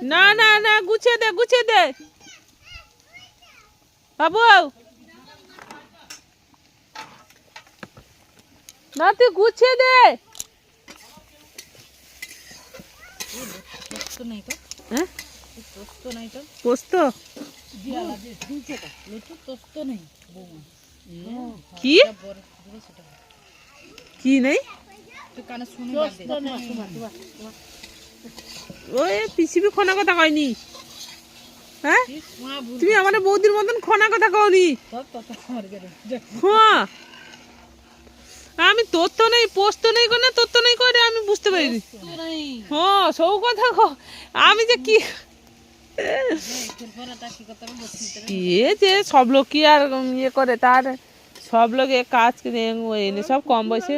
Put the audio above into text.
না না না গুছিয়ে দে বাবু না তুই গুছিয়ে দে পোস্ত কি কি নেই ওই পিসিবি খোনা কথা কয়নি হ্যাঁ তুমি আমাদের বৌদির মতন খোনা কথা কওনি হ্যাঁ আমি তথ্য নেই পোস্ত নেই করে তথ্য নেই করে আমি বুঝতে পারিনি হ্যাঁ সৌ কথা আমি যে কি যে সব লোক কি আর ইয়ে করে তার সব লোক কাজ এনে সব কম বয়সে